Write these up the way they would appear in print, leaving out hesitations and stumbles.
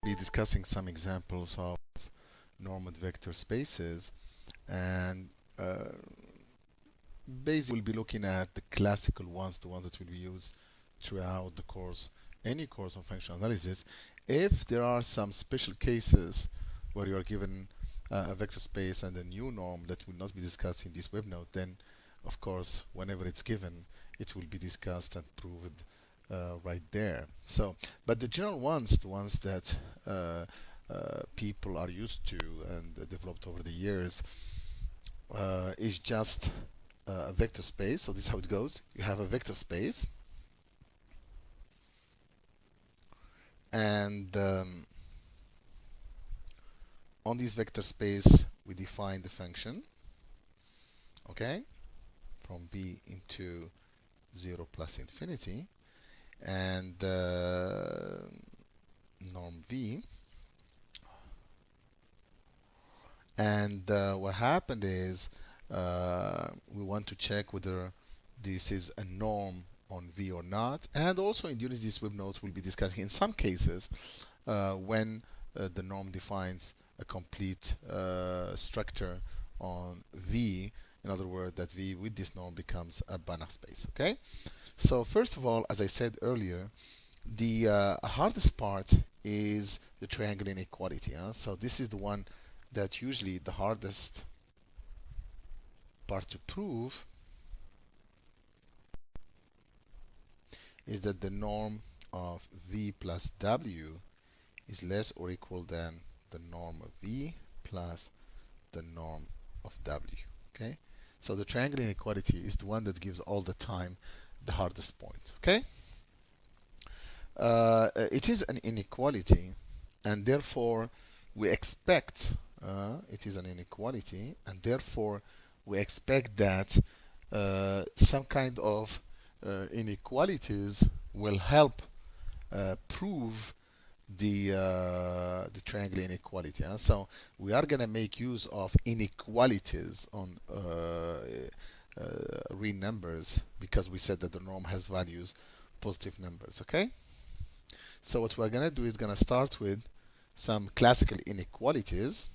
be discussing some examples of normed vector spaces, and basically we'll be looking at the classical ones, the ones that will be used throughout the course, any course on functional analysis. If there are some special cases where you are given a vector space and a new norm that will not be discussed in this web note, then of course whenever it's given it will be discussed and proved right there. So, but the general ones, the ones that people are used to and developed over the years, is just a vector space. So this is how it goes. You have a vector space, and on this vector space we define the function, okay, from b into 0 plus infinity, and norm v. And what happened is we want to check whether this is a norm on V or not. And also during this web note, we'll be discussing in some cases when the norm defines a complete structure on V. In other words, that V with this norm becomes a Banach space. Okay. So first of all, as I said earlier, the hardest part is the triangle inequality. So this is the one that usually the hardest part to prove, is that the norm of V plus W is less or equal than the norm of V plus the norm of W. Okay, so the triangle inequality is the one that gives all the time the hardest point. Okay, it is an inequality, and therefore we expect it is an inequality, and therefore we expect that some kind of inequalities will help prove the triangle inequality. So we are going to make use of inequalities on real numbers because we said that the norm has values positive numbers. Okay. So what we're going to do is going to start with some classical inequalities.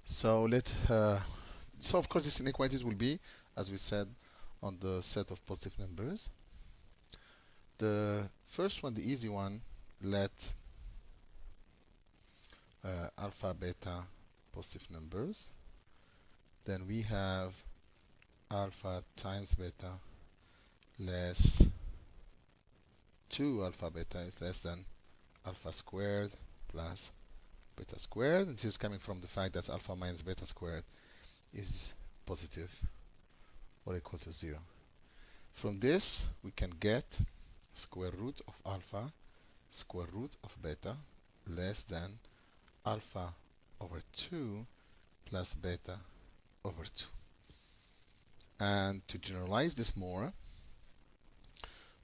So so of course these inequalities will be, as we said, on the set of positive numbers. The first one, the easy one, let alpha, beta positive numbers. Then we have alpha times beta less 2 alpha beta is less than alpha squared plus beta squared. And this is coming from the fact that alpha minus beta squared is positive or equal to 0. From this, we can get square root of alpha square root of beta less than alpha over 2 plus beta over 2. And to generalize this more,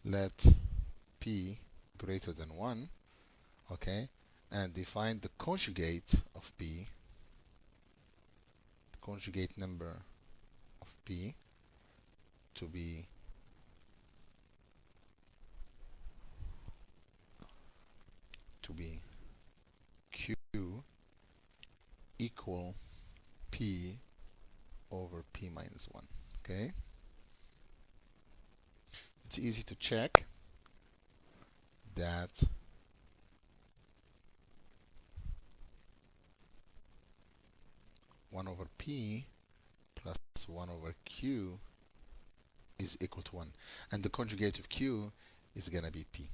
let p greater than 1, okay, and define the conjugate of p, the conjugate number of p, to be q equal p over p minus 1. Okay, it's easy to check that one over p plus 1 over q is equal to 1, and the conjugate of q is going to be p.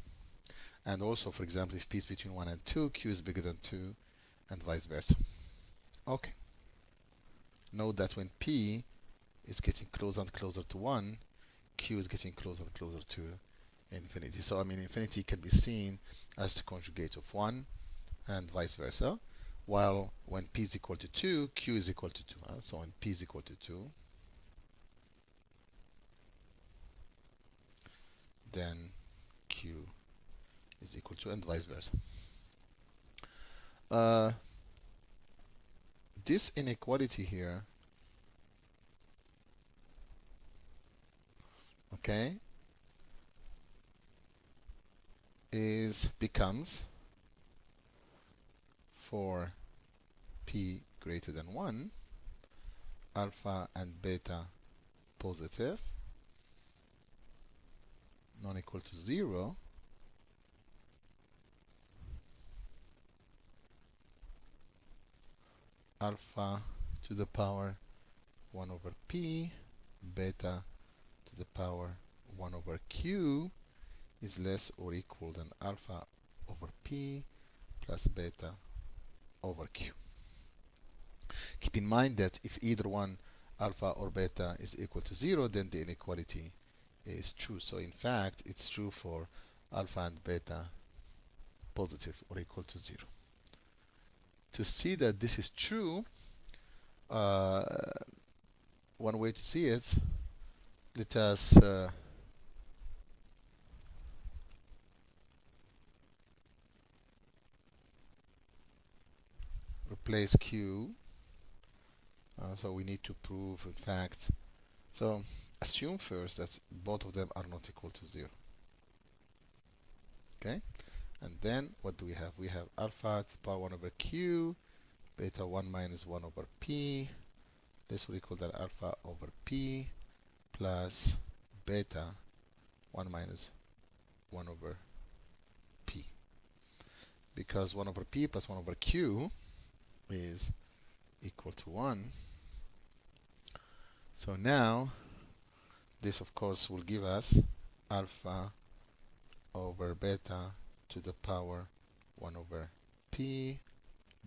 And also, for example, if p is between 1 and 2, q is bigger than 2, and vice versa. Okay. Note that when p is getting closer and closer to 1, q is getting closer and closer to infinity. So, I mean, infinity can be seen as the conjugate of 1, and vice versa. While when p is equal to 2, q is equal to 2. So when p is equal to 2, then q is equal to, and vice versa. Uh, this inequality here, okay, becomes for p greater than 1, alpha and beta positive, non-equal to 0, alpha to the power 1 over p, beta to the power 1 over q is less or equal than alpha over p plus beta over q. Keep in mind that if either one, alpha or beta, is equal to 0, then the inequality is true. So in fact, it's true for alpha and beta positive or equal to 0. To see that this is true, uh, one way to see it, let us replace q. So we need to prove, in fact, so assume first that both of them are not equal to 0. Okay? And then what do we have? We have alpha to the power 1 over q, beta 1 minus 1 over p. This will equal that alpha over p plus beta 1 minus 1 over p. Because 1 over p plus 1 over q is equal to 1. So now, this of course will give us alpha over beta to the power 1 over p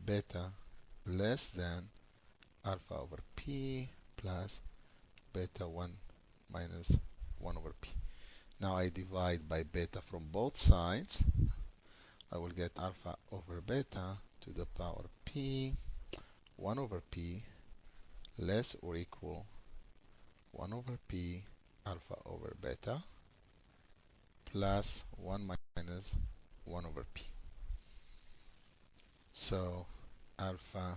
beta less than alpha over p plus beta 1 minus 1 over p. Now I divide by beta from both sides. I will get alpha over beta to the power p 1 over p less or equal 1 over p alpha over beta plus 1 minus 1 over p. So alpha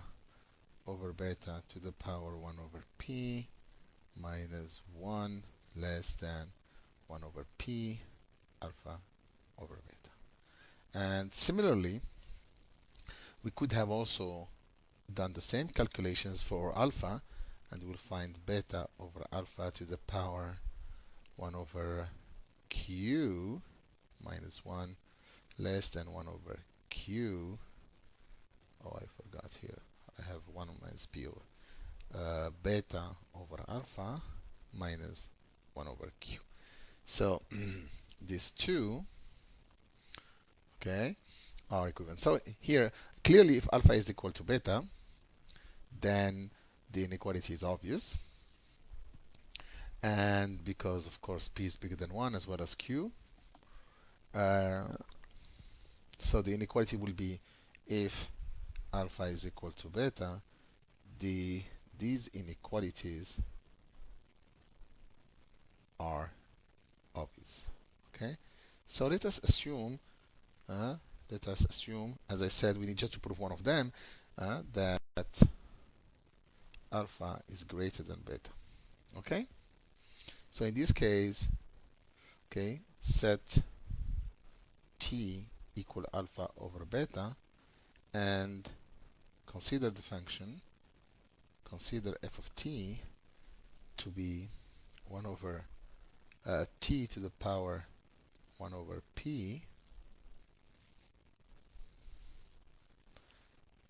over beta to the power 1 over p minus 1 less than 1 over p alpha over beta. And similarly, we could have also done the same calculations for alpha, and we'll find beta over alpha to the power 1 over q minus 1 less than 1 over q. Oh, I forgot here. I have 1 minus p over beta over alpha minus 1 over q. So these two, okay, are equivalent. So here, clearly, if alpha is equal to beta, then the inequality is obvious. And because, of course, p is bigger than 1 as well as q, so the inequality will be if alpha is equal to beta, these inequalities are obvious. Okay, so let us assume, as I said, we need just to prove one of them, that alpha is greater than beta. Okay, so in this case, okay, set t equal alpha over beta and consider the function, consider f of t to be 1 over t to the power 1 over p,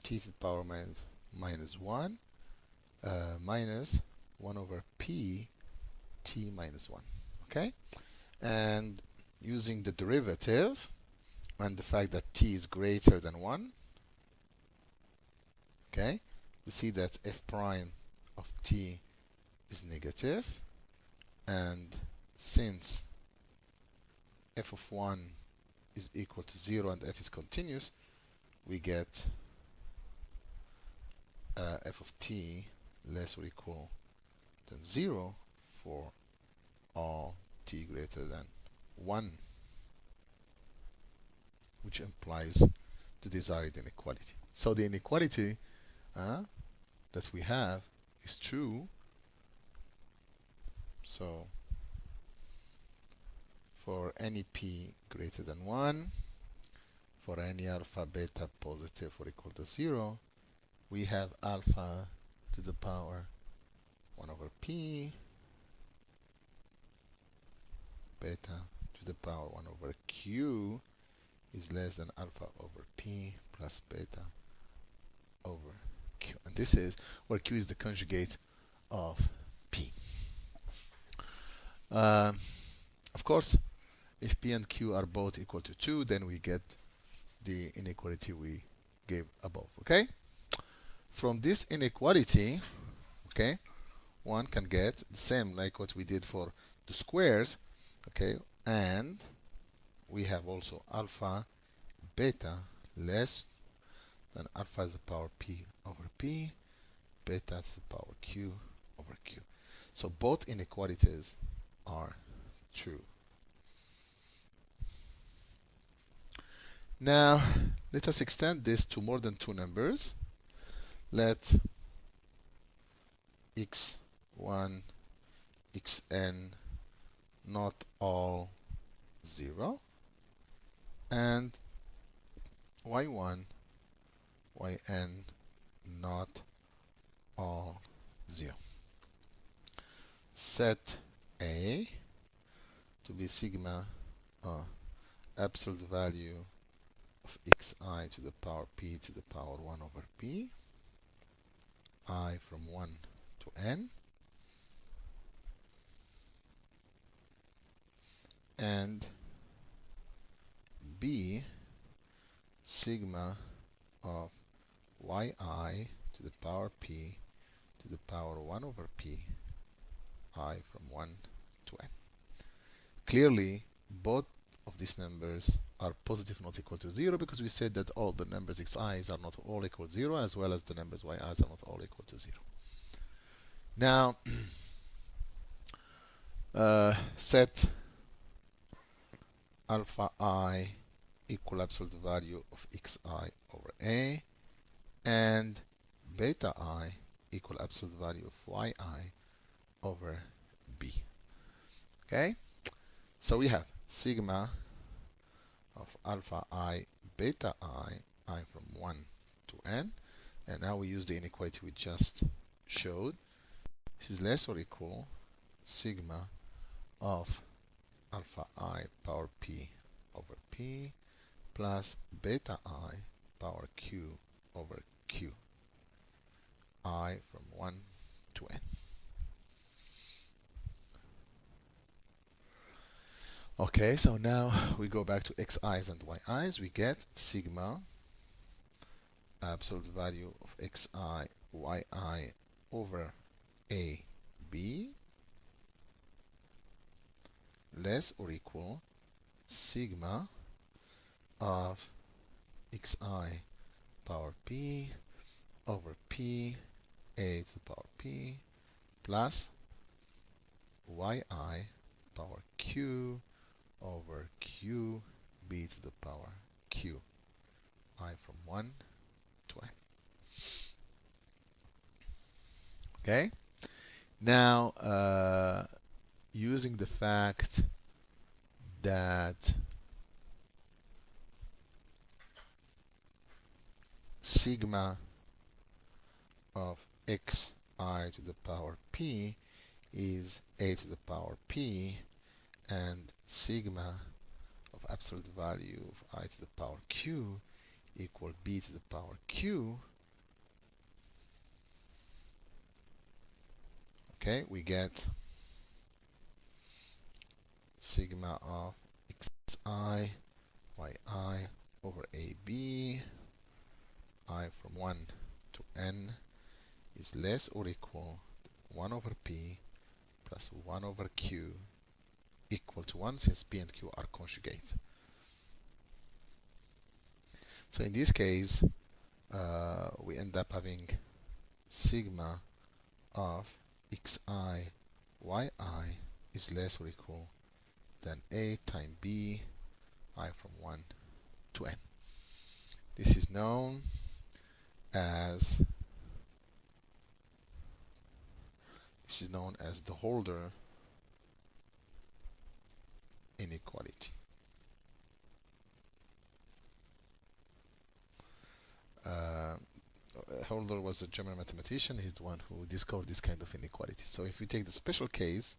t to the power minus 1 minus 1 over p t minus 1. Okay, and using the derivative and the fact that t is greater than 1, okay, we see that f prime of t is negative, and since f of 1 is equal to 0 and f is continuous, we get f of t less or equal than 0 for all t greater than 1. which implies the desired inequality. So the inequality that we have is true. So for any p greater than 1, for any alpha beta positive or equal to 0, we have alpha to the power 1 over p, beta to the power 1 over q is less than alpha over p plus beta over q. And this is where q is the conjugate of p. Of course, if p and q are both equal to 2, then we get the inequality we gave above. Okay? From this inequality, okay, one can get the same like what we did for the squares, okay, and we have also alpha beta less than alpha to the power p over p, beta to the power q over q. So both inequalities are true. Now, let us extend this to more than two numbers. Let x1, xn not all 0, and y1, yn not all 0. Set A to be sigma absolute value of xi to the power p to the power 1 over p, I from 1 to n, and b sigma of yi to the power p to the power 1 over p, I from 1 to n. Clearly, both of these numbers are positive not equal to 0 because we said that all the numbers xi's are not all equal to 0 as well as the numbers yi's are not all equal to 0. Now, set alpha I equal absolute value of xi over a and beta I equal absolute value of yi over b. Okay? So we have sigma of alpha I beta I from 1 to n, and now we use the inequality we just showed. This is less or equal sigma of alpha I power p over p plus beta I power q over q, I from 1 to n. Okay, so now we go back to xi's and yi's. We get sigma absolute value of xi yi over a b less or equal sigma of xi power p over p a to the power p plus yi power q over q b to the power q, I from 1 to n. Okay? Now, using the fact that sigma of xi to the power p is a to the power p, and sigma of absolute value of I to the power q equal b to the power q, okay, we get sigma of xi yi over ab, I from 1 to n is less or equal 1 over p plus 1 over q equal to 1 since p and q are conjugate. So in this case, we end up having sigma of xi yi is less or equal than a times b, I from 1 to n. This is known as the Holder inequality. Holder was a German mathematician. He's the one who discovered this kind of inequality. So if we take the special case,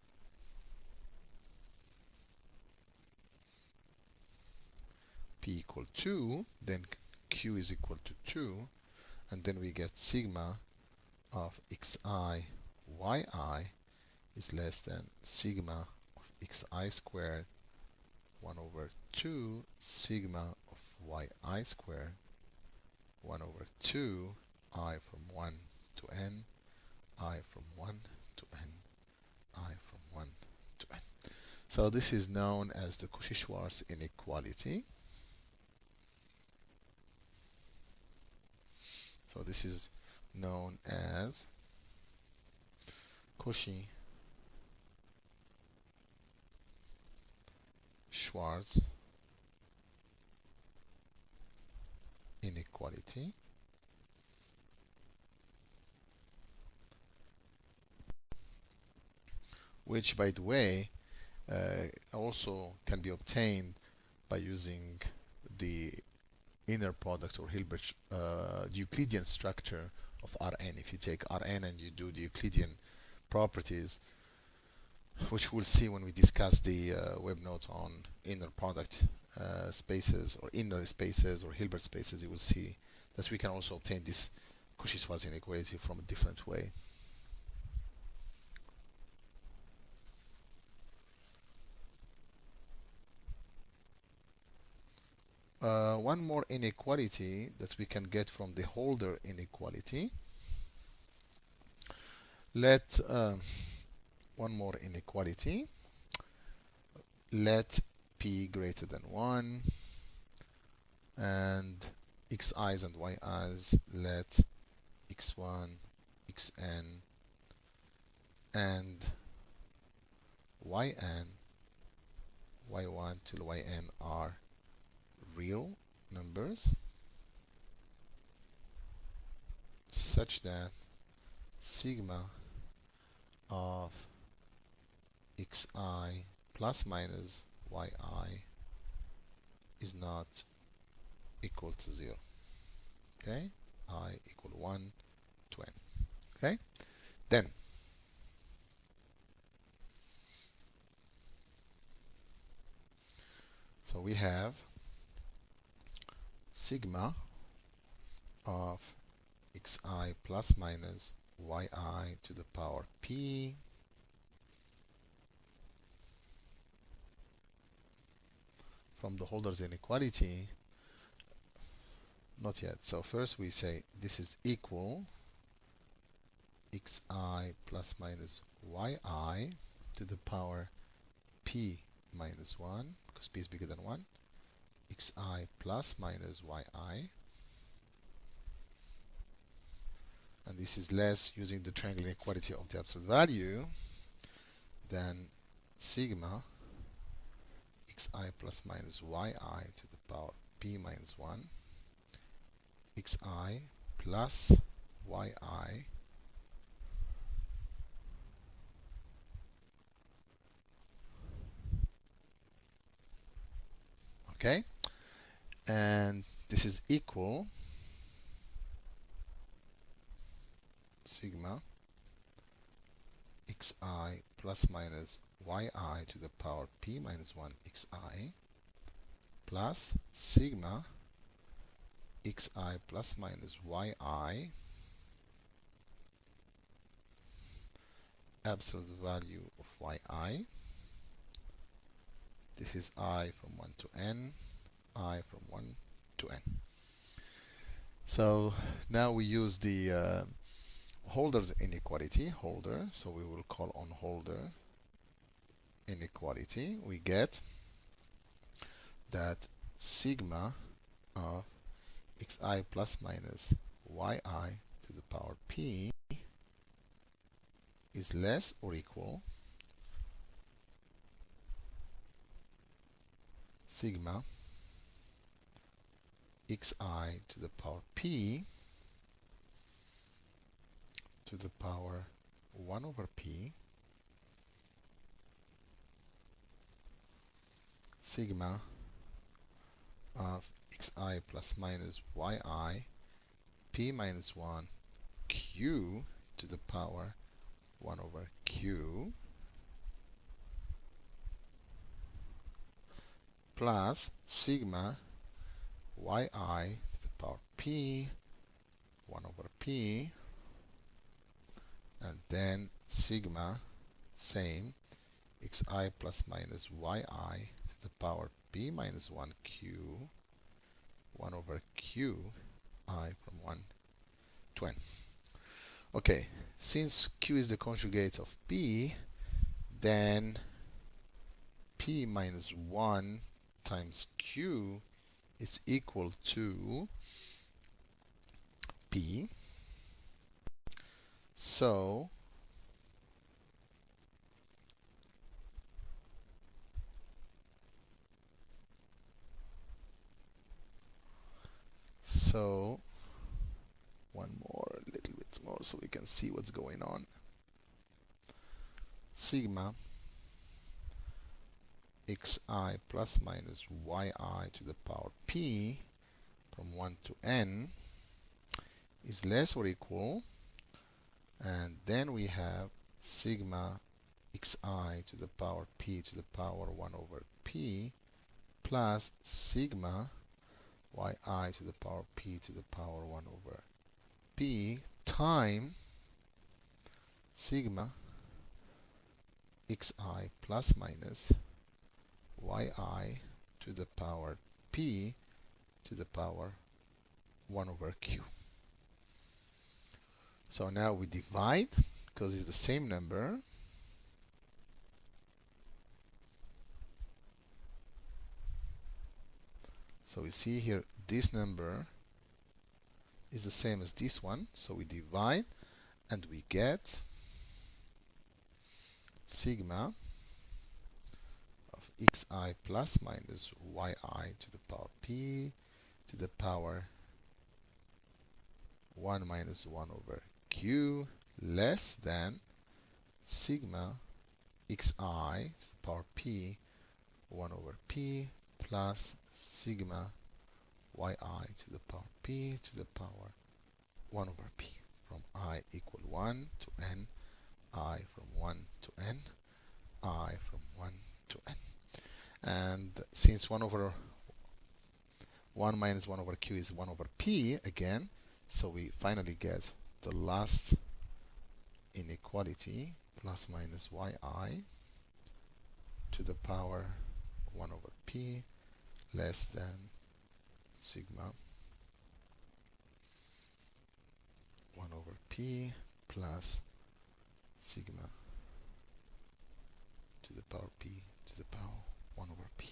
P equal 2, then Q is equal to 2, and then we get sigma of xi yi is less than sigma of xi squared 1 over 2 sigma of yi squared 1 over 2 I from 1 to n, I from 1 to n, I from 1 to n. So this is known as the Cauchy-Schwarz inequality. So this is known as Cauchy-Schwarz inequality. Which, by the way, also can be obtained by using the inner product or Hilbert Euclidean structure of Rn. If you take Rn and you do the Euclidean properties, which we'll see when we discuss the web note on inner product spaces or inner spaces or Hilbert spaces, you will see that we can also obtain this Cauchy-Schwarz inequality from a different way. One more inequality that we can get from the Holder inequality. One more inequality. Let p greater than 1 and xi's and yi's let x1, xn, and yn, y1 till yn are real numbers such that sigma of xi plus minus yi is not equal to 0. Okay, I equal 1 to n. Okay, then so we have sigma of xi plus minus yi to the power p from the Holder's inequality. Not yet. So first we say this is equal xi plus minus yi to the power p minus 1, because p is bigger than 1, xi plus minus yi, and this is less using the triangle inequality of the absolute value than sigma xi plus minus yi to the power p minus 1 xi plus yi okay, and this is equal sigma xi plus minus yi to the power p minus 1 xi plus sigma xi plus minus yi absolute value of yi. This is I from 1 to n, I from 1 to n. So now we use the Holder's inequality, Holder, so we will call on Holder inequality. We get that sigma of xi plus minus yi to the power p is less or equal sigma xi to the power p to the power 1 over p sigma of xi plus minus yi p minus 1 q to the power 1 over q plus sigma yi to the power p 1 over p, and then sigma same xi plus minus yi to the power p minus 1 q 1 over q I from 1 to n. Okay, since q is the conjugate of p, then p minus 1 times q is equal to p. So one more, a little bit more so we can see what's going on. Sigma xi plus minus yi to the power p from 1 to n is less or equal, and then we have sigma xi to the power p to the power 1 over p plus sigma yi to the power p to the power 1 over p time sigma xi plus minus yi to the power p to the power 1 over q. So now we divide because it's the same number. So we see here this number is the same as this one, so we divide and we get sigma of xi plus minus yi to the power p to the power 1 minus 1 over q less than sigma xi to the power p 1 over p plus sigma yi to the power p to the power 1 over p from I equal 1 to n, I from 1 to n, I from 1 to n. And since 1 over 1 minus 1 over q is 1 over p again, so we finally get the last inequality plus minus yi to the power 1 over p less than sigma 1 over p plus sigma to the power p to the power 1 over p.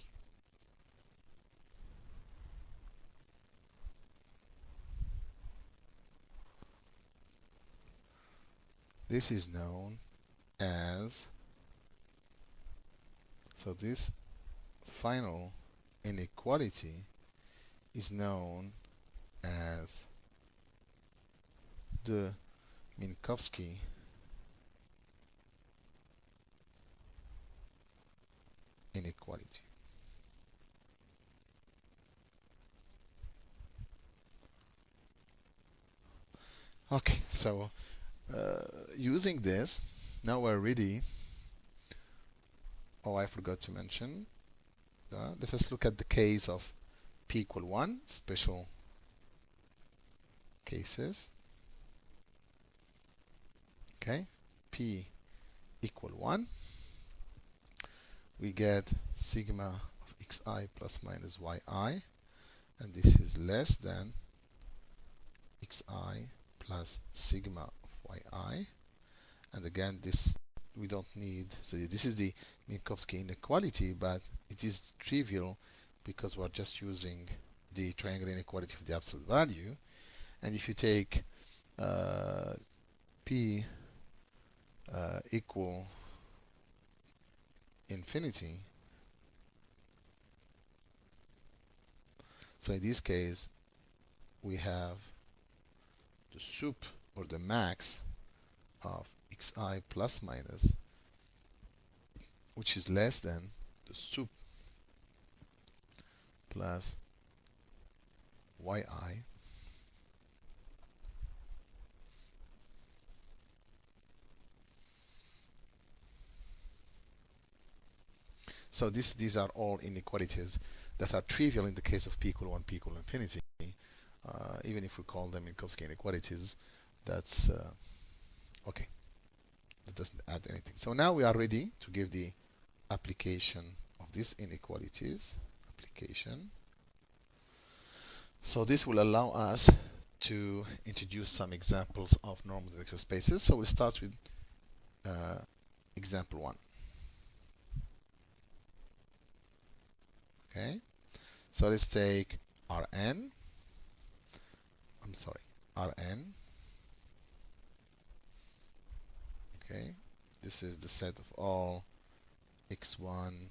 This is known as, so this final inequality is known as the Minkowski inequality. Okay, so using this, now we're ready. Oh, I forgot to mention. Let us look at the case of p equal 1, special cases. Okay, p equal 1. We get sigma of xi plus minus yi, and this is less than xi plus sigma of yi. And again, this we don't need, so this is the Minkowski inequality, but it is trivial because we're just using the triangular inequality of the absolute value. And if you take p equal infinity, so in this case we have the sup or the max of xi plus minus, which is less than the sup plus yi. So these are all inequalities that are trivial in the case of p equal 1, p equal infinity. Even if we call them Minkowski inequalities, that's okay. That doesn't add anything. So now we are ready to give the application of these inequalities. Application. So this will allow us to introduce some examples of normal vector spaces. So we'll start with example 1. Okay. So let's take Rn. I'm sorry, Rn. Okay. This is the set of all x1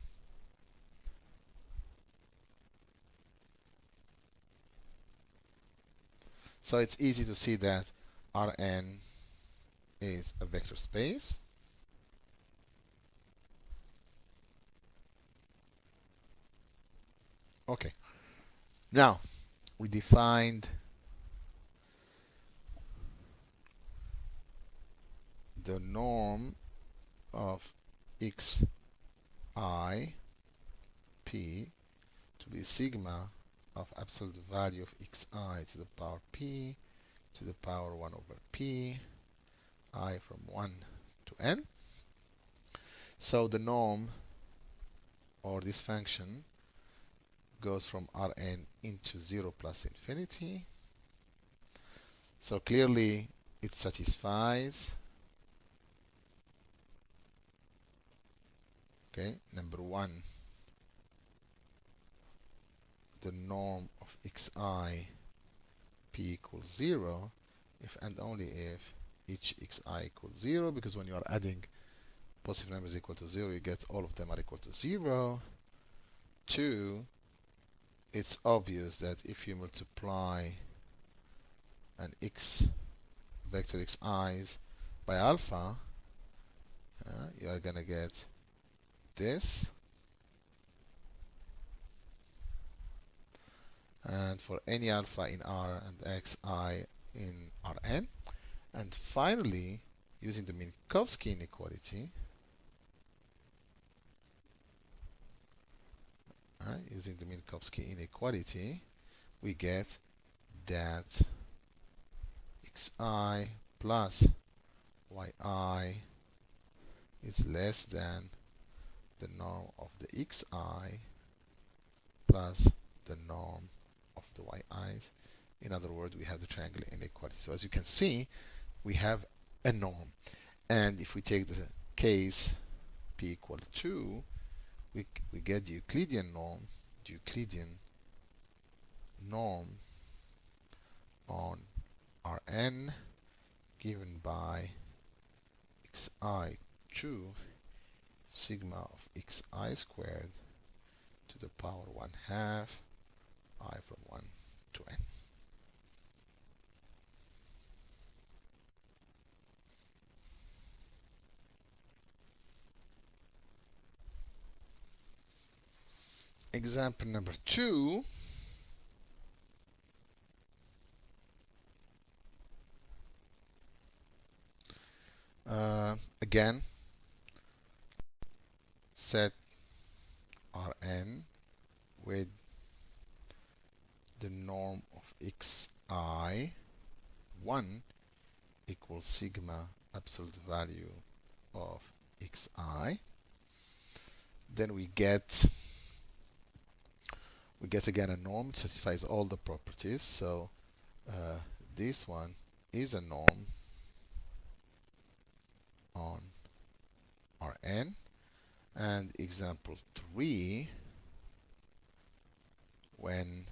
So it's easy to see that Rn is a vector space. Okay. Now, we defined the norm of xi p to be sigma of absolute value of xi to the power p to the power 1 over p, I from 1 to n. So the norm, or this function, goes from Rn into 0 plus infinity. So clearly it satisfies, okay, number 1, the norm of xi p equals 0 if and only if each xi equals 0, because when you are adding positive numbers equal to 0, you get all of them are equal to 0. 2, it's obvious that if you multiply an x vector xi's by alpha, you are going to get this. And for any alpha in R and xi in Rn. And finally, using the Minkowski inequality, we get that xi plus yi is less than the norm of the xi plus the norm of the yi's. In other words, we have the triangular inequality. So as you can see, we have a norm. And if we take the case p equal 2, we get the Euclidean norm on Rn given by xi2 sigma of xi squared to the power 1/2 I from 1 to n. Example number 2. Again, set Rn with the norm of xi 1 equals sigma absolute value of xi. Then we get again a norm, satisfies all the properties. So this one is a norm on Rn. And example 3, when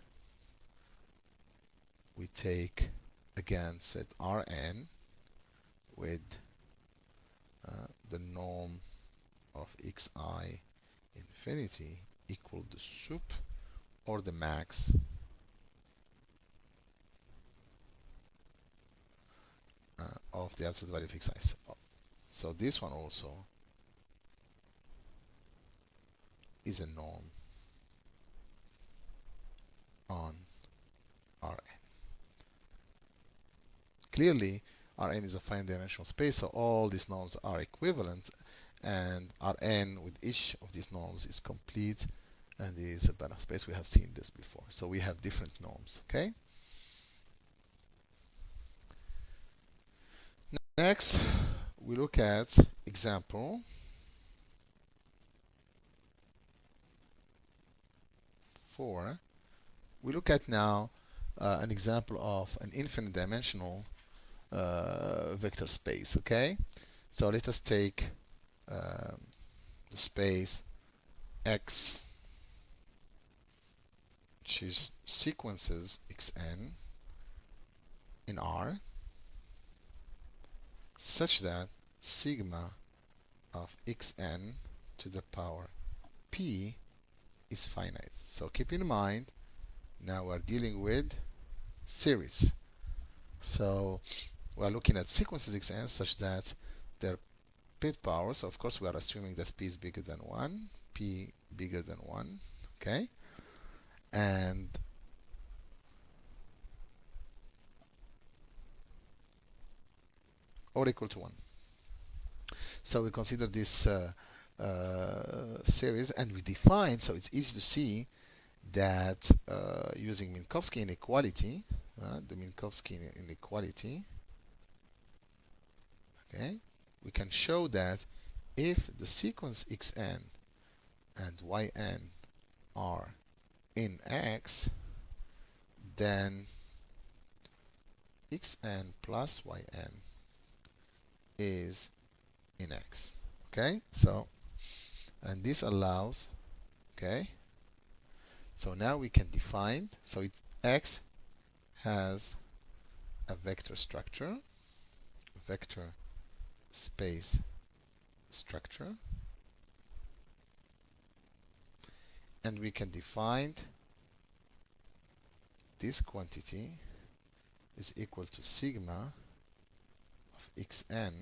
we take again set Rn with the norm of xi infinity equal the sup or the max of the absolute value of xi. So this one also is a norm on Rn. Clearly, Rn is a finite dimensional space, so all these norms are equivalent, and Rn with each of these norms is complete and is a Banach space. We have seen this before. So we have different norms, okay? Next, we look at example 4. We look at now an example of an infinite dimensional vector space, okay? So let us take the space X, which is sequences xn in R, such that sigma of xn to the power p is finite. So keep in mind, now we're dealing with series. So we're looking at sequences xn such that their p powers, so of course we are assuming that p is bigger than 1, p bigger than 1, okay? And or equal to 1. So we consider this series, and we define, so it's easy to see that using Minkowski inequality, the Minkowski inequality, okay, we can show that if the sequence xn and yn are in X, then xn plus yn is in X. Okay, so, and this allows, okay, so now we can define, so X has a vector structure, vector space structure, and we can define this quantity is equal to sigma of xn,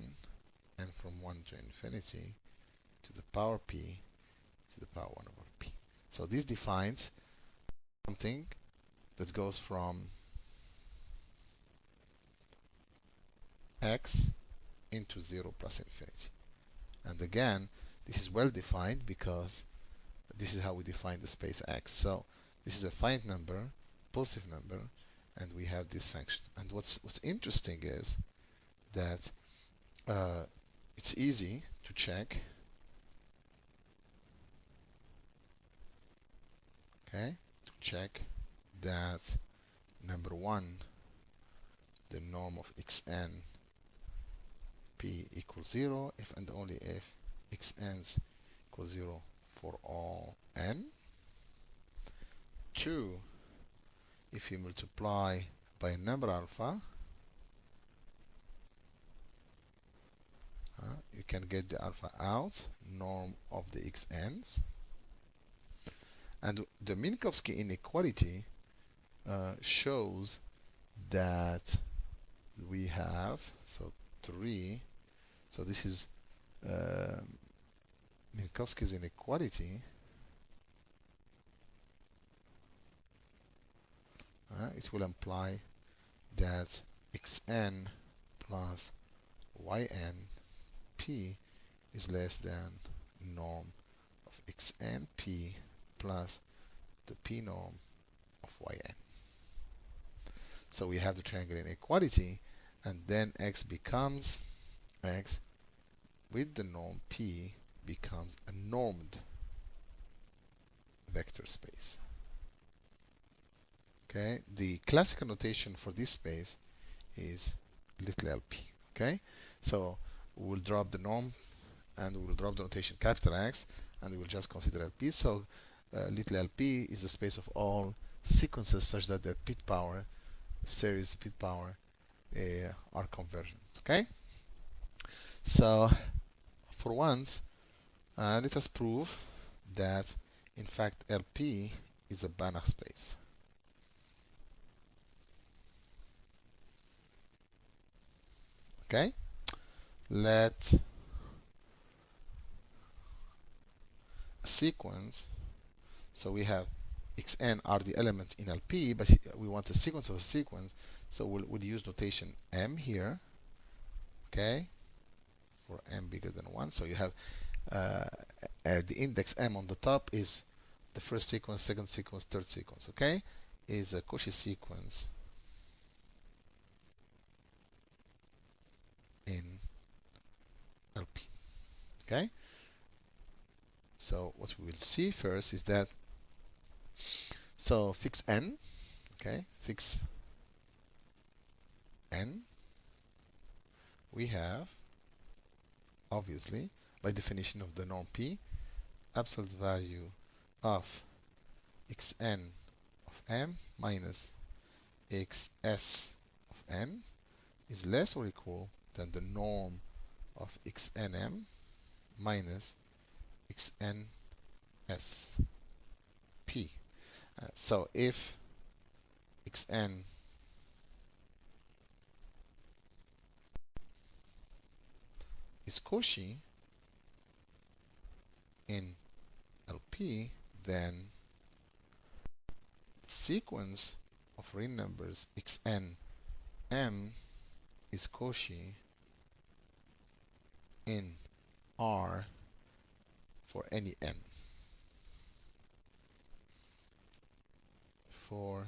and from 1 to infinity to the power p to the power 1 over p. So this defines something that goes from x into 0 plus infinity. And again, this is well defined because this is how we define the space X. So this is a finite number, positive number, and we have this function. And what's interesting is that it's easy to check, okay, to check that number 1, the norm of xn p equals 0 if and only if xn equals 0 for all n. 2, if you multiply by a number alpha, you can get the alpha out, norm of the xn's. And the Minkowski inequality shows that we have, so 3, so this is Minkowski's inequality. It will imply that xn plus yn p is less than norm of xn p plus the p norm of yn. So we have the triangle inequality, and then x becomes x with the norm p becomes a normed vector space. Okay, the classical notation for this space is little lp. Okay, so we will drop the norm and we will drop the notation capital X, and we will just consider LP. So little lp is the space of all sequences such that their pth power, series pth power, are convergent. Okay, so for once, let us prove that in fact LP is a Banach space. Okay, let a sequence, so we have xn are the elements in LP, but we want a sequence of a sequence, so we'll use notation m here, okay, for m bigger than 1. So you have the index m on the top is the first sequence, second sequence, third sequence, okay, is a Cauchy sequence in LP, okay. So what we will see first is that, so fix n, okay, fix n, we have, obviously, by definition of the norm P, absolute value of xn of m minus xs of n is less or equal than the norm of xnm minus xnsp. So if xn is Cauchy in LP, then the sequence of real numbers xn m is Cauchy in R for any n. For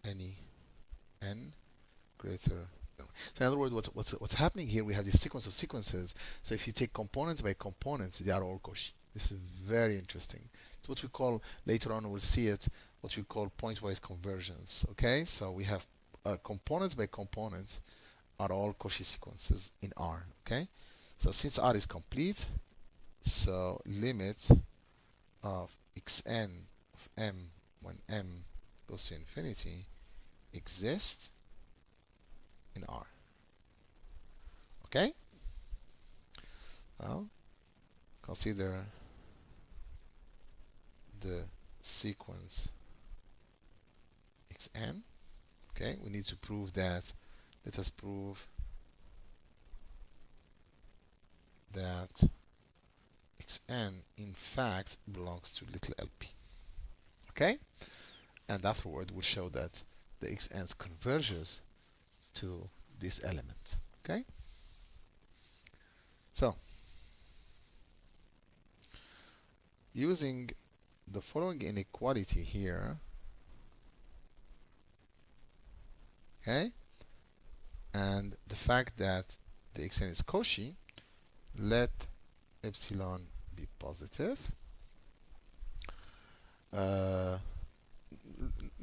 any n greater than 1. So in other words, what's happening here, we have this sequence of sequences. So if you take components by components, they are all Cauchy. This is very interesting. It's what we call, later on we'll see it, what we call pointwise convergence. Okay, so we have components by components are all Cauchy sequences in R. Okay, so since R is complete, so limit of xn of m when m goes to infinity exists in R. Okay? Well, consider the sequence xn. Okay, we need to prove that. Let us prove that xn in fact belongs to little lp. Okay? And afterward we'll show that the xn converges to this element. Okay? So, using the following inequality here, okay, and the fact that the xn is Cauchy, let epsilon be positive. Uh,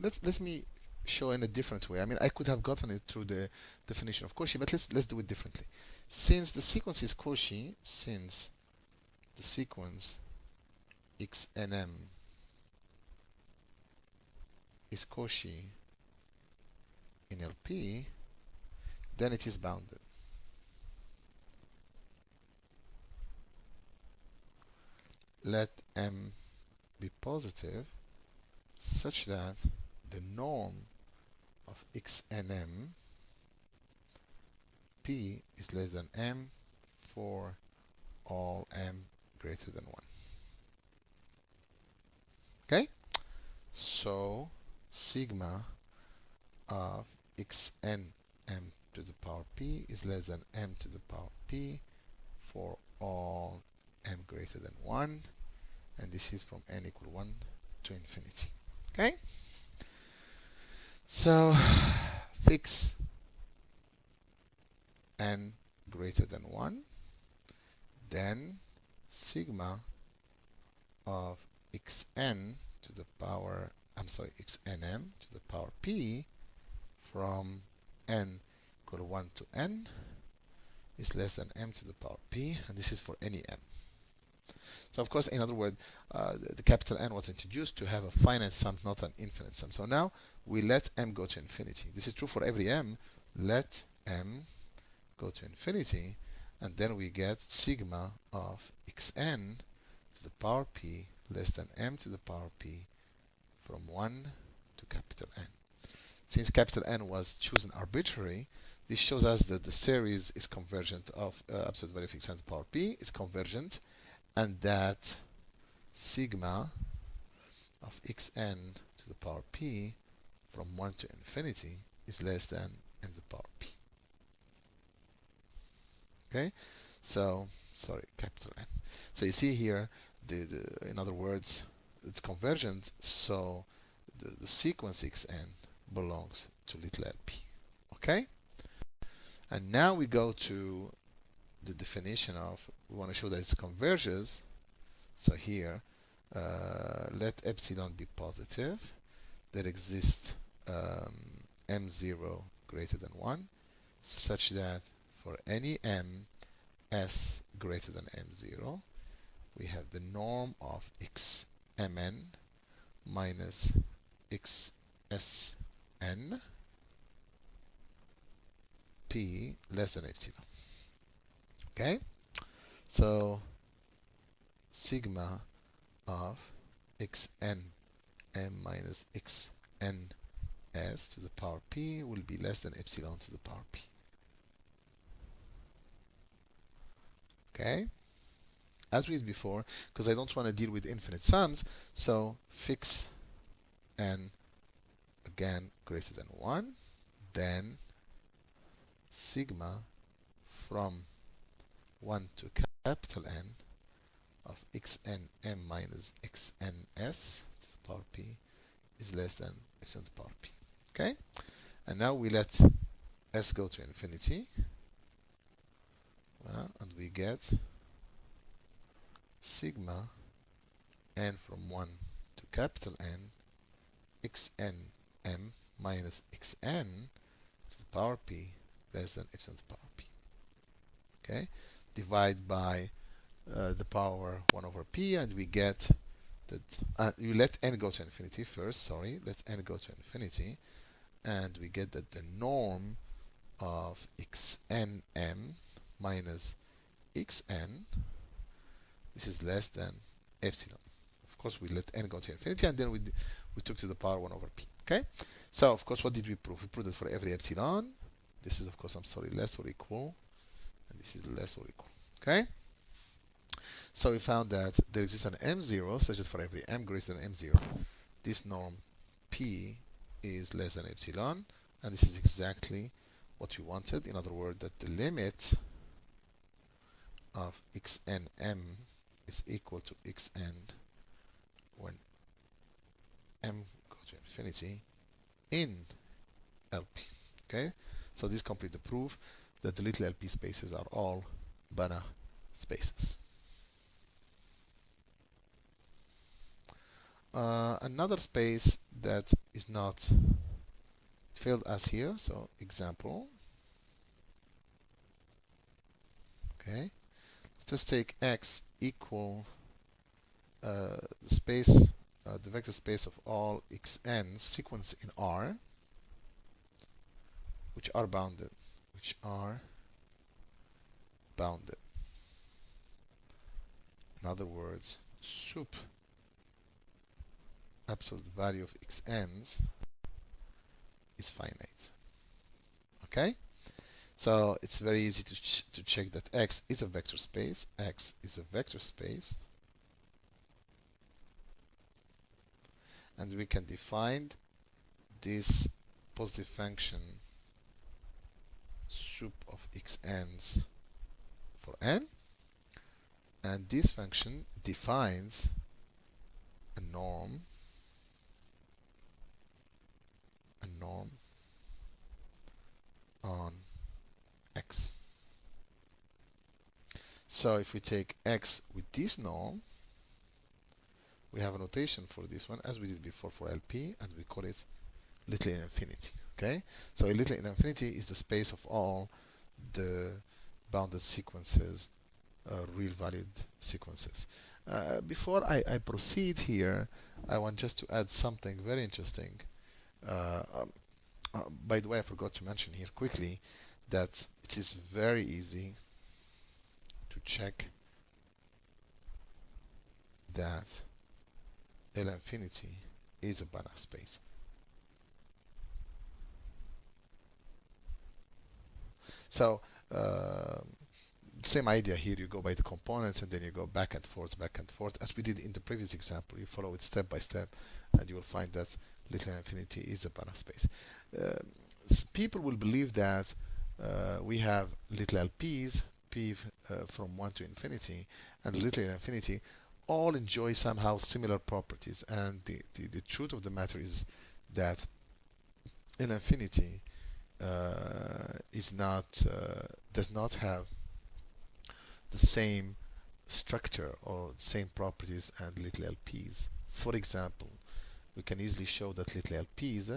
let me show in a different way. I mean, I could have gotten it through the definition of Cauchy, but let's do it differently. Since the sequence is Cauchy, since the sequence xnm is Cauchy in LP, then it is bounded. Let m be positive such that the norm of xnm p is less than m for all m greater than 1. Okay? So sigma of xn m to the power p is less than m to the power p for all m greater than 1, and this is from n equal 1 to infinity. Okay? So fix n greater than 1, then sigma of xn to the power, xnm to the power p from n equal to 1 to n is less than m to the power p, and this is for any m. So of course, in other words, the capital N was introduced to have a finite sum, not an infinite sum. So now we let m go to infinity. This is true for every m. Let m go to infinity, and then we get sigma of xn to the power p less than m to the power p from 1 to capital N. Since capital N was chosen arbitrary, This shows us that the series is convergent of absolute value of xn to the power p is convergent, and that sigma of xn to the power p from 1 to infinity is less than n to the power p. Okay, so sorry, capital N. So you see here, in other words, it's convergent, so the sequence xn belongs to little lp. Okay, and now we go to the definition of, we want to show that it converges. So here, let epsilon be positive. There exists m0 greater than 1, such that for any m s greater than m0, we have the norm of xmn minus xsn p less than epsilon. Okay, so sigma of xn m minus xn s to the power p will be less than epsilon to the power p. Okay, as we did before, because I don't want to deal with infinite sums, so fix n again greater than 1, then sigma from 1 to capital N of xn m minus xn s to the power p is less than epsilon to the power p. Okay, and now we let s go to infinity, and we get sigma n from 1 to capital N xn m minus xn to the power p less than epsilon to the power p. Okay, divide by the power 1 over p, and we get that you let n go to infinity first, sorry, let n go to infinity, and we get that the norm of xnm minus xn, this is less than epsilon. Of course, we let n go to infinity, and then we took to the power 1 over p. Okay, so of course, what did we prove? We proved that for every epsilon, this is, of course, I'm sorry, less or equal, and this is less or equal. Okay, so we found that there exists an m0 such that for every m greater than m0, this norm p is less than epsilon, and this is exactly what we wanted. In other words, that the limit of xnm is equal to xn when m goes to infinity in LP. Okay, so this completes the proof that the little LP spaces are all Banach spaces. Another space that is not filled as here, so example. Okay, let's take x equal the space, the vector space of all xn sequence in R, which are bounded, In other words, sup absolute value of xn's is finite. Okay, so it's very easy to check that X is a vector space. X is a vector space, and we can define this positive function sup of xn's for n, and this function defines a norm on X. So if we take X with this norm, we have a notation for this one as we did before for LP, and we call it little in infinity. Okay, so a little in infinity is the space of all the bounded sequences, real valued sequences. Before I proceed here, I want just to add something very interesting. By the way, I forgot to mention here quickly that it is very easy to check that L infinity is a Banach space. So same idea here. You go by the components and then you go back and forth, as we did in the previous example. You follow it step by step, and you will find that little infinity is a Banach space. People will believe that we have little LPs, P from 1 to infinity, and little infinity all enjoy somehow similar properties. And the truth of the matter is that an infinity is not does not have the same structure or same properties as little LPs. For example, we can easily show that little LPs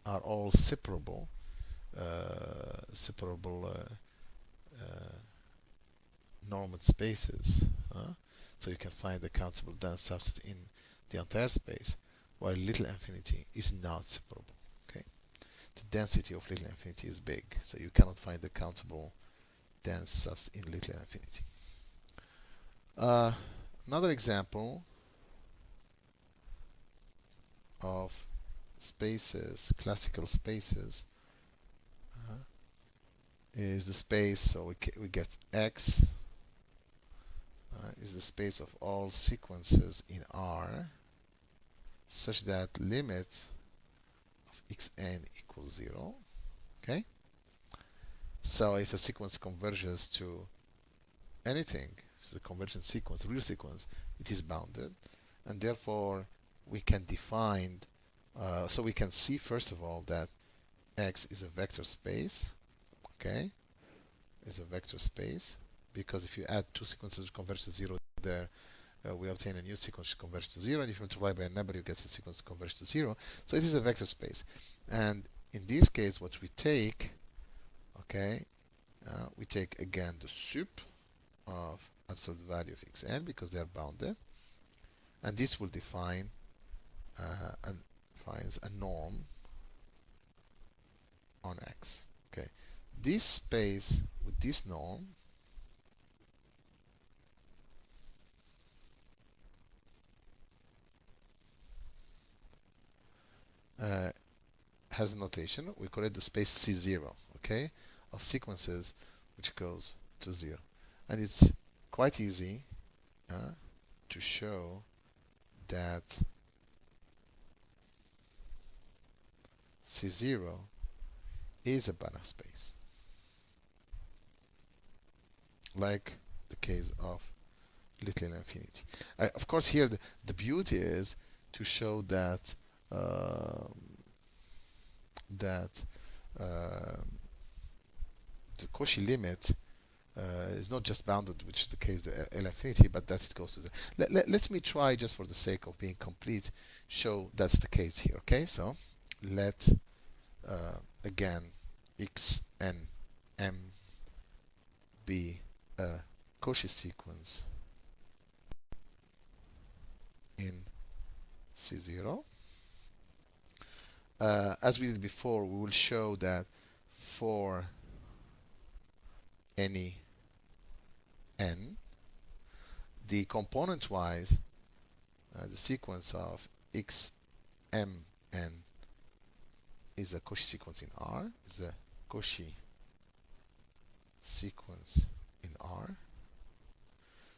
are all separable, separable normed spaces. So you can find the countable dense subset in the entire space, while little infinity is not separable. Okay, the density of little infinity is big, so you cannot find the countable dense subset in little infinity. Another example of spaces, classical spaces, is the space, so we get X is the space of all sequences in R such that limit of xn equals 0. Okay? So if a sequence converges to anything, it's a convergent sequence, real sequence, it is bounded, and therefore we can define, so we can see first of all that X is a vector space, okay, is a vector space, because if you add two sequences which converge to 0 there, we obtain a new sequence which converges to 0, and if you multiply by a number, you get a sequence which converges to 0. So it is a vector space. And in this case, what we take, okay, we take again the sup of absolute value of xn because they are bounded, and this will define defines a norm on X. Okay, this space with this norm has a notation. We call it the space C0, okay, of sequences which goes to 0. And it's quite easy to show that C0 is a Banach space, like the case of little infinity. Of course, here the beauty is to show that the Cauchy limit is not just bounded, which is the case the L infinity, but that it goes to the. Let me try, just for the sake of being complete, show that's the case here. Okay, so let again x and m be a Cauchy sequence in C0. As we did before, we will show that for any n, the component-wise, the sequence of x, m, n is a Cauchy sequence in R, is a Cauchy sequence in R.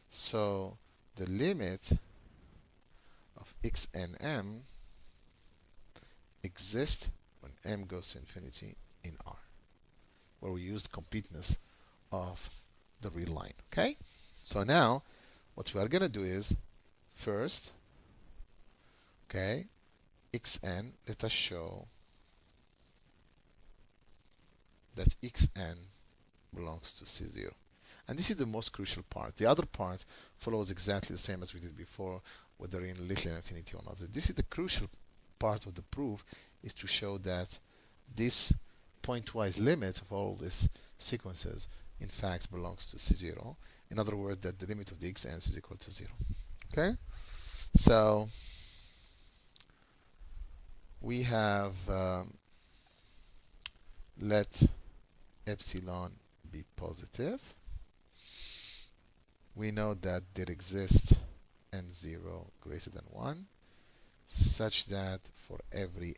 So the limit of x and m exists when m goes to infinity in R, where we used completeness of the real line. Okay? So now what we are going to do is first, okay, xn, let us show that xn belongs to C0. And this is the most crucial part. The other part follows exactly the same as we did before, whether in little infinity or not. This is the crucial part of the proof, is to show that this pointwise limit of all these sequences in fact belongs to C0. In other words, that the limit of the xn is equal to 0. Okay? So we have let epsilon be positive. We know that there exists m0 greater than 1, such that for every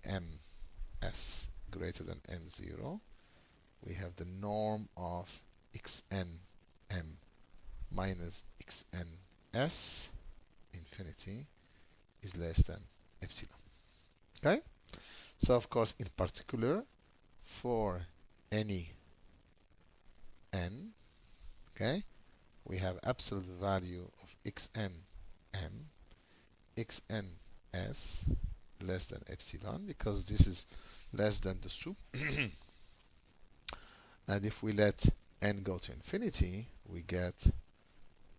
ms greater than m0, we have the norm of xn m minus xn s infinity is less than epsilon. Okay? So of course, in particular, for any n, okay, we have absolute value of xn m, xn s less than epsilon, because this is less than the soup. And if we let n go to infinity, we get,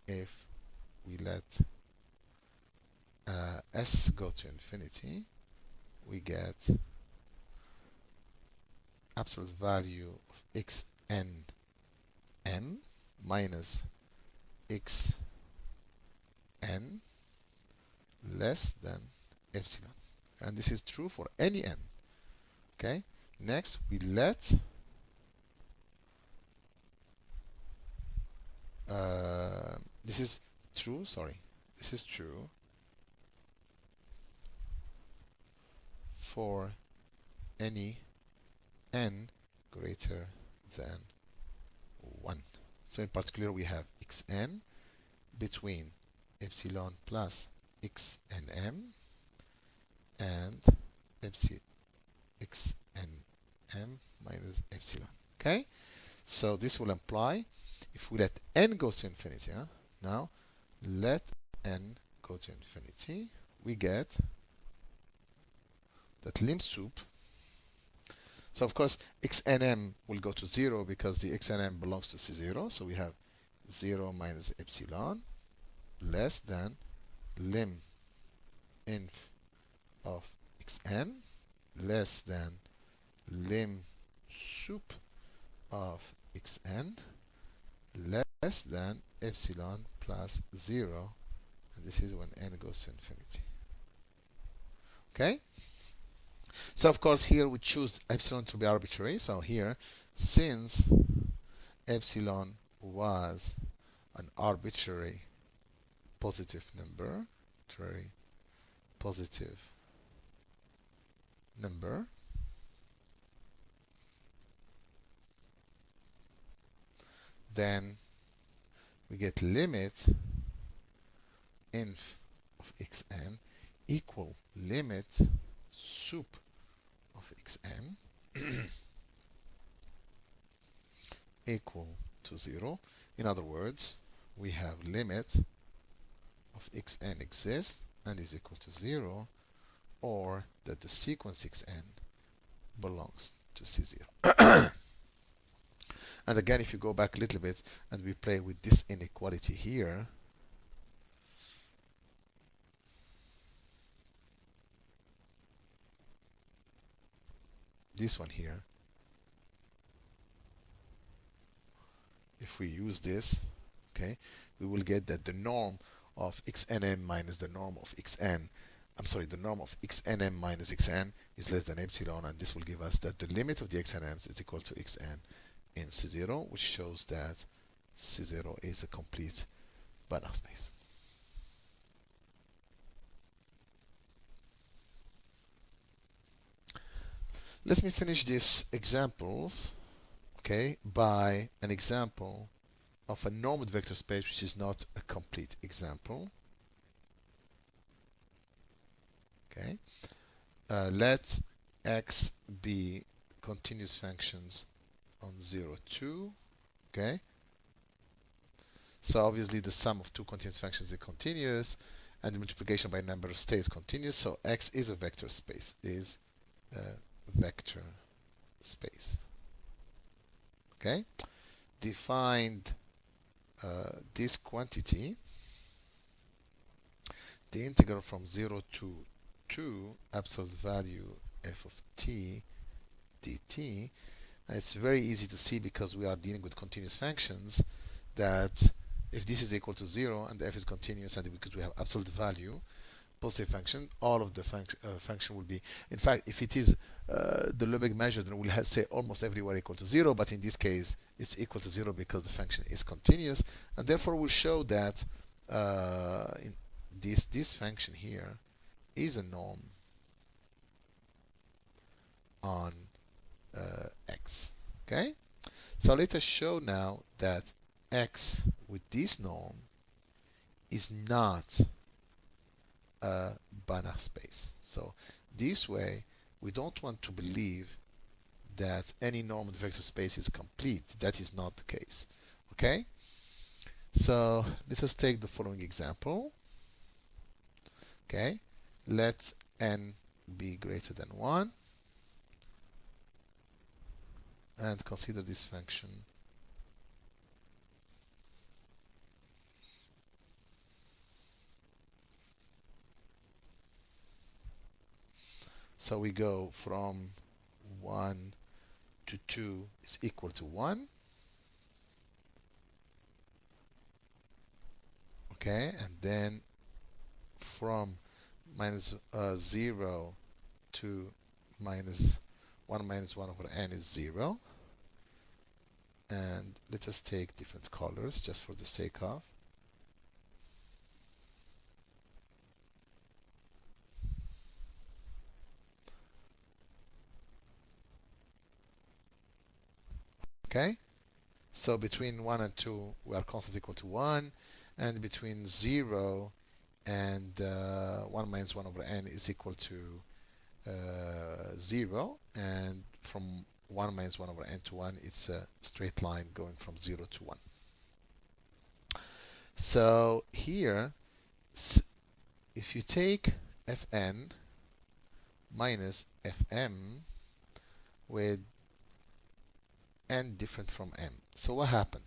if we let s go to infinity, we get absolute value of xn m minus xn less than epsilon. And this is true for any n. Okay. Next, we let this is true. Sorry, this is true for any n greater than 1. So in particular, we have xn between epsilon plus xn m and xn m minus epsilon. Okay, so this will imply if we let n goes to infinity, now let n go to infinity, we get that lim sup. So of course xnm will go to 0 because the xnm belongs to C0. So we have 0 minus epsilon less than lim inf of xn less than lim sup of xn less than epsilon plus 0, and this is when n goes to infinity. Okay? So of course here we choose epsilon to be arbitrary. So here, since epsilon was an arbitrary positive number, then we get limit inf of xn equal limit sup of xn equal to 0. In other words, we have limit of xn exists and is equal to 0, or that the sequence xn belongs to C0. And again, if you go back a little bit and we play with this inequality here, this one here, if we use this, okay, we will get that the norm of xnm minus the norm of xn, I'm sorry, the norm of xnm minus xn is less than epsilon, and this will give us that the limit of the xnms is equal to xn in C0, which shows that C0 is a complete Banach space. Let me finish these examples, okay, by an example of a normed vector space, which is not a complete example. Okay, let x be continuous functions on 0, 2. Okay, so obviously the sum of two continuous functions is continuous, and the multiplication by number stays continuous. So x is a vector space. Okay, defined this quantity, the integral from 0 to 2 absolute value f of t dt. And it's very easy to see, because we are dealing with continuous functions, that if this is equal to 0 and the f is continuous, and because we have absolute value positive function, all of the function will be, in fact, if it is the Lebesgue measure, then we'll say almost everywhere equal to 0, but in this case it's equal to 0 because the function is continuous, and therefore we'll show that in this function here is a norm on x. Okay, So let us show now that x with this norm is not a Banach space. So this way, we don't want to believe that any normed vector space is complete. That is not the case. Okay? So let us take the following example. Okay? Let n be greater than 1 and consider this function. So we go from 1 to 2 is equal to 1. Okay, and then from minus 0 to minus 1 minus 1 over n is 0. And let us take different colors just for the sake of. Okay, so between 1 and 2 we are constant equal to 1, and between 0 and 1 minus 1 over n is equal to 0, and from 1 minus 1 over n to 1 it's a straight line going from 0 to 1. So here, if you take fn minus fm with n different from m, so what happened?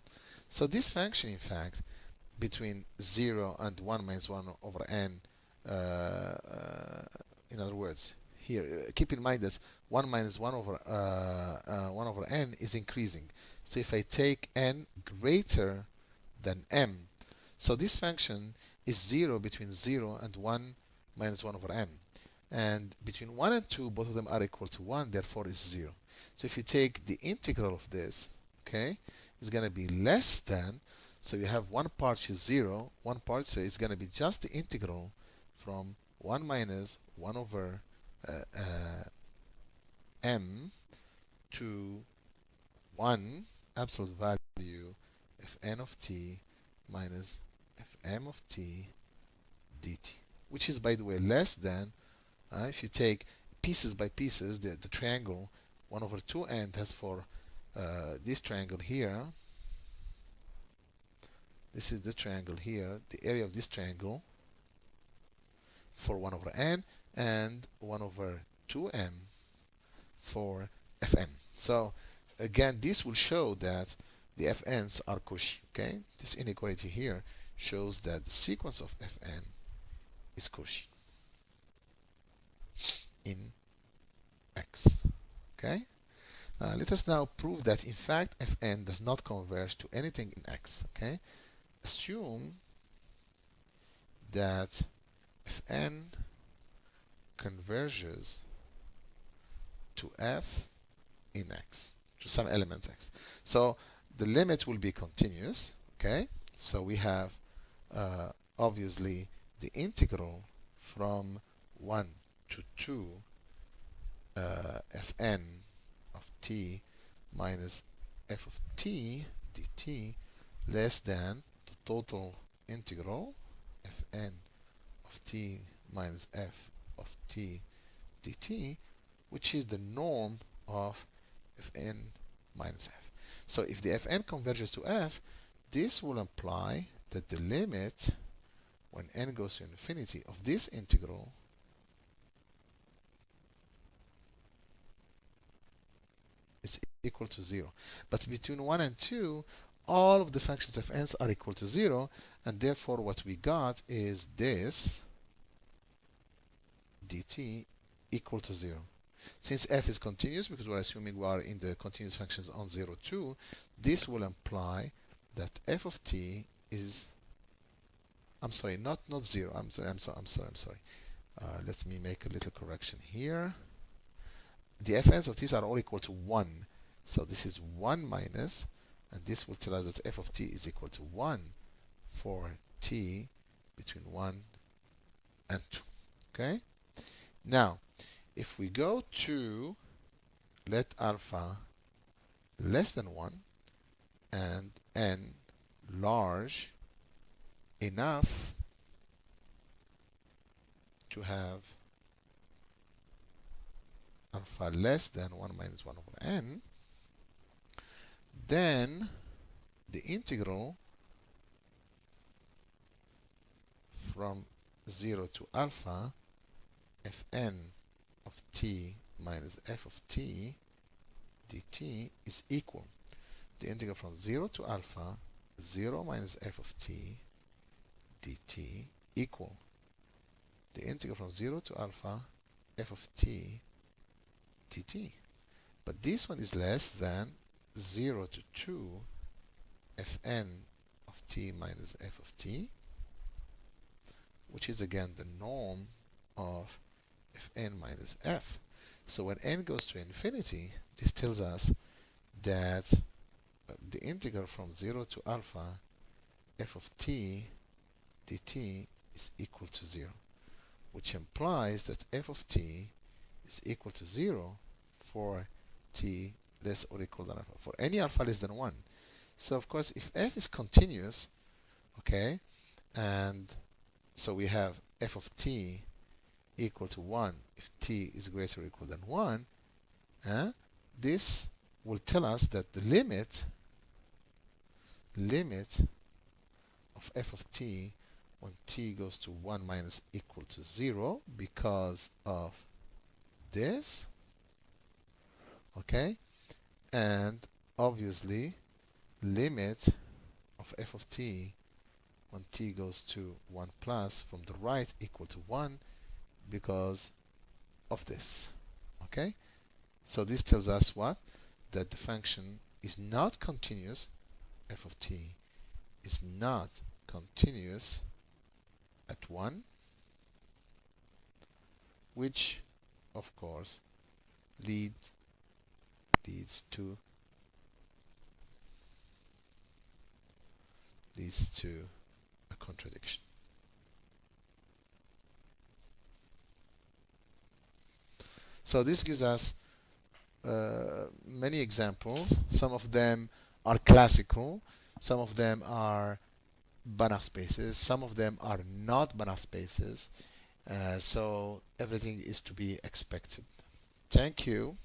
So this function, in fact, between 0 and 1 minus 1 over n, in other words, here, keep in mind that 1 minus 1 over 1 over n is increasing. So if I take n greater than m, so this function is 0 between 0 and 1 minus 1 over m. And between 1 and 2, both of them are equal to 1, therefore it's 0. So if you take the integral of this, okay, it's going to be less than, so you have one part is 0, one part, so it's going to be just the integral from 1 minus 1 over m to 1 absolute value fn of t minus fm of t dt, which is, by the way, less than, if you take pieces by pieces, the triangle 1 over 2n has for this triangle here, this is the triangle here, the area of this triangle for 1 over n, and 1 over 2m for fn. So again, this will show that the fn's are Cauchy. Okay, this inequality here shows that the sequence of fn is Cauchy in x. Okay, let us now prove that in fact fn does not converge to anything in x. Okay, assume that fn converges to f in x, to some element x. So the limit will be continuous. Okay, so we have obviously the integral from 1 to 2 fn of t minus f of t dt less than the total integral fn of t minus f of t dt, which is the norm of fn minus f. So if the fn converges to f, this will imply that the limit when n goes to infinity of this integral is equal to 0. But between 1 and 2, all of the functions of n are equal to 0, and therefore what we got is this dt equal to 0. Since f is continuous, because we're assuming we are in the continuous functions on 0, 2, this will imply that f of t is, I'm sorry, not 0. I'm sorry. Let me make a little correction here. The fn's of t are all equal to 1. So this is 1 minus, and this will tell us that f of t is equal to 1 for t between 1 and 2. Okay? Now, if we go to let alpha less than 1, and n large enough to have alpha less than 1 minus 1 over n, then the integral from 0 to alpha fn of t minus f of t dt is equal. The integral from 0 to alpha 0 minus f of t dt equal the integral from 0 to alpha f of t dt. But this one is less than 0 to 2 fn of t minus f of t, which is again the norm of fn minus f. So when n goes to infinity, this tells us that the integral from 0 to alpha f of t dt is equal to 0, which implies that f of t is equal to 0 for t less or equal than alpha, for any alpha less than 1. So of course, if f is continuous, okay, and so we have f of t equal to 1 if t is greater or equal than 1, this will tell us that the limit of f of t when t goes to 1 minus equal to 0 because of this, okay, and obviously limit of f of t when t goes to 1 plus from the right equal to 1 because of this, okay. So this tells us what? That the function is not continuous, f of t is not continuous at 1, which of course leads to a contradiction. So this gives us many examples. Some of them are classical, some of them are Banach spaces, some of them are not Banach spaces. So everything is to be expected. Thank you.